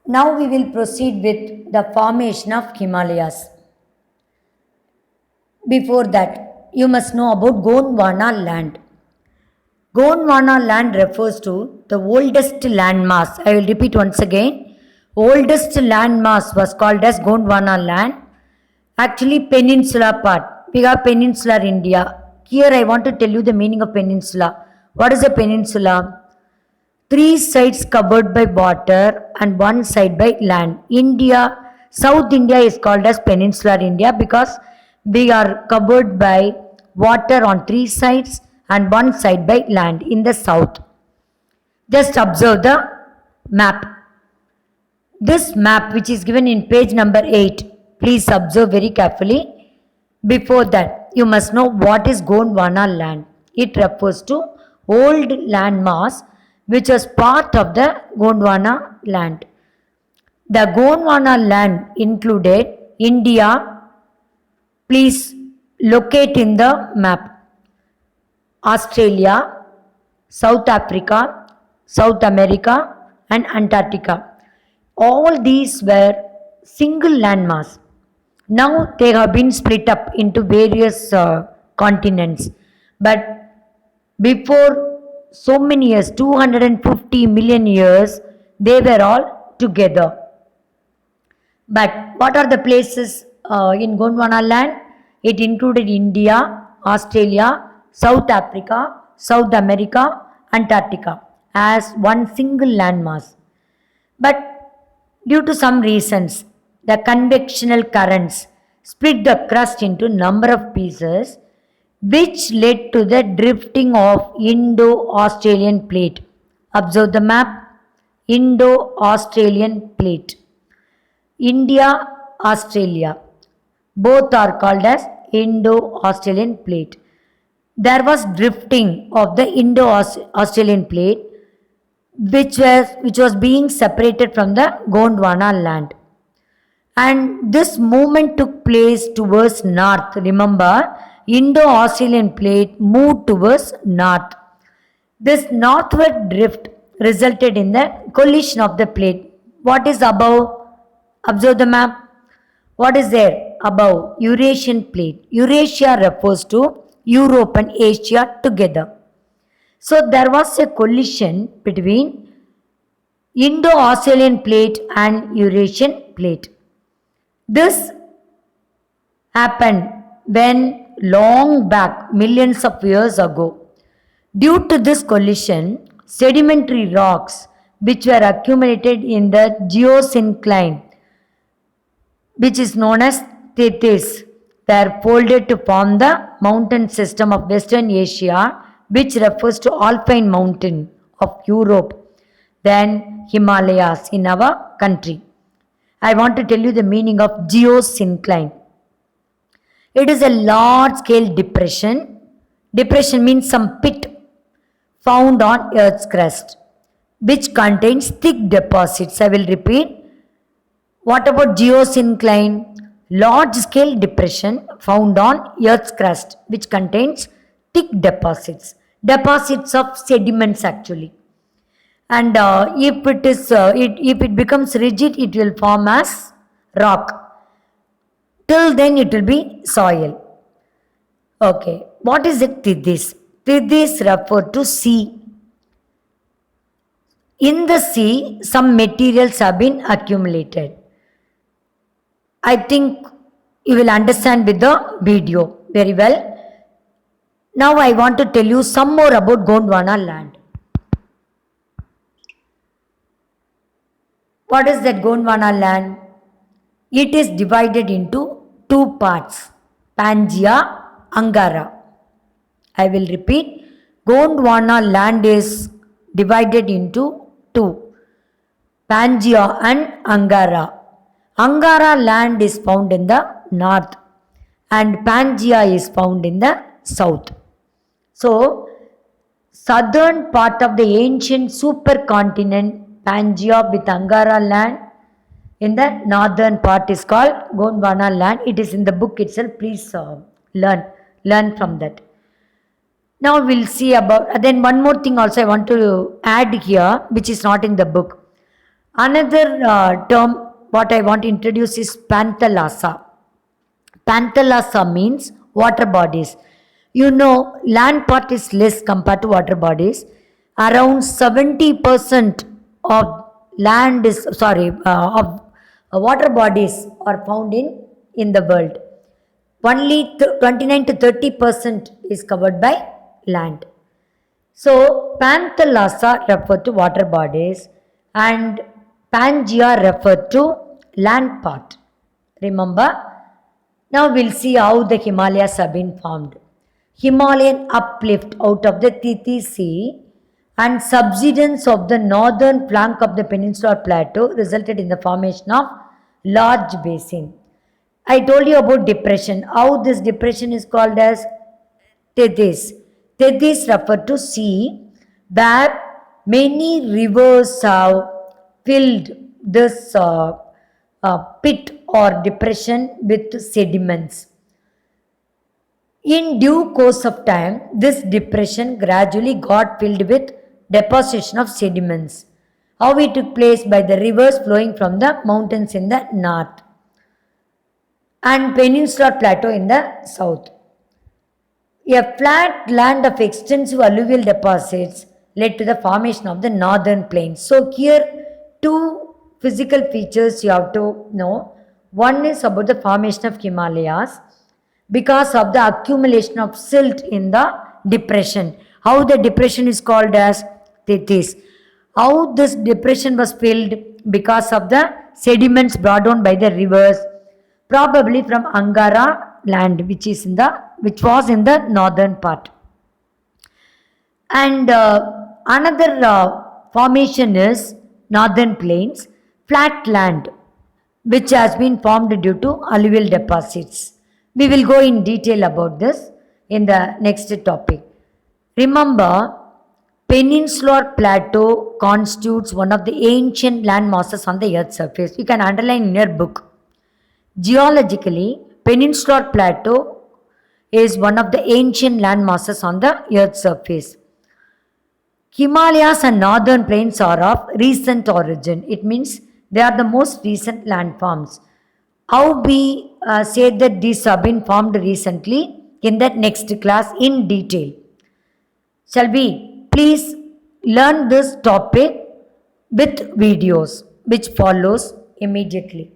Now we will proceed with the formation of Himalayas. Before that, you must know about Gondwana land. Gondwana land refers to the oldest landmass. I will repeat once again. Oldest landmass was called as Gondwana land. Actually, peninsula part. We have peninsular India. Here I want to tell you the meaning of peninsula. What is a peninsula? Three sides covered by water and one side by land. India, South India is called as peninsular India because we are covered by water on three sides and one side by land in the south. Just observe the map. This map, which is given in page number 8, please observe very carefully. Before that, you must know what is Gondwana land. It refers to old landmass which was part of the Gondwana land. The Gondwana land included India. Please locate in the map. Australia, South Africa, South America, and Antarctica. All these were single landmass. Now they have been split up into various continents. But before so many years, 250 million years, they were all together. But what are the places in Gondwana land? It included India, Australia, South Africa, South America, Antarctica as one single landmass. But due to some reasons, the convectional currents split the crust into number of pieces, which led to the drifting of Indo-Australian plate. Observe the map. Indo-Australian plate. India, Australia. Both are called as Indo-Australian plate. There was drifting of the Indo-Australian plate which was being separated from the Gondwana land. And this movement took place towards north. Remember, Indo-Australian plate moved towards north. This northward drift resulted in the collision of the plate. What is above? Observe the map. What is there above? Eurasian plate. Eurasia refers to Europe and Asia together. So there was a collision between Indo-Australian plate and Eurasian plate. This happened when long back, millions of years ago. Due to this collision, sedimentary rocks which were accumulated in the geosyncline, which is known as Tethys, were folded to form the mountain system of Western Asia, which refers to Alpine mountain of Europe, then Himalayas in our country. I want to tell you the meaning of geosyncline. It is a large scale depression. Depression means some pit found on Earth's crust, which contains thick deposits. I will repeat. What about geosyncline? Large scale depression found on Earth's crust, which contains thick deposits. Deposits of sediments actually. And if it becomes rigid, it will form as rock. Till then it will be soil. Okay, what is it Tethys? Tethys refer to sea. In the sea, some materials have been accumulated. I think you will understand with the video very well. Now I want to tell you some more about Gondwana land. What is that Gondwana land? It is divided into two parts, Pangaea, Angara. I will repeat, Gondwana land is divided into two, Pangaea and Angara. Angara land is found in the north and Pangaea is found in the south. So, southern part of the ancient supercontinent Pangaea with Angara land in the northern part is called Gondwana land. It is in the book itself. Please learn from that. Now we'll see about, then one more thing also I want to add here which is not in the book. Another term what I want to introduce is Panthalassa. Panthalassa means water bodies. You know, land part is less compared to water bodies. Around 70% of land is, of water bodies are found in the world. Only 29 to 30% is covered by land. So, Panthalassa refer to water bodies and Pangea refer to land part. Remember? Now we'll see how the Himalayas have been formed. Himalayan uplift out of the Tithis Sea and subsidence of the northern flank of the peninsular plateau resulted in the formation of large basin. I told you about depression. How this depression is called as Tethys. Tethys refer to sea where many rivers have filled this pit or depression with sediments. In due course of time, this depression gradually got filled with deposition of sediments. How it took place? By the rivers flowing from the mountains in the north and peninsular plateau in the south. A flat land of extensive alluvial deposits led to the formation of the northern plains. So here two physical features you have to know. One is about the formation of Himalayas because of the accumulation of silt in the depression. How the depression is called as Tethys. How this depression was filled? Because of the sediments brought down by the rivers, probably from Angara land, which was in the northern part. And another formation is northern plains, flat land, which has been formed due to alluvial deposits. We will go in detail about this in the next topic. Remember, peninsular plateau constitutes one of the ancient land masses on the earth's surface. You can underline in your book. Geologically, peninsular plateau is one of the ancient land masses on the earth's surface. Himalayas and northern plains are of recent origin. It means they are the most recent landforms. How we say that these have been formed recently in that next class in detail. Shall we please learn this topic with videos which follows immediately.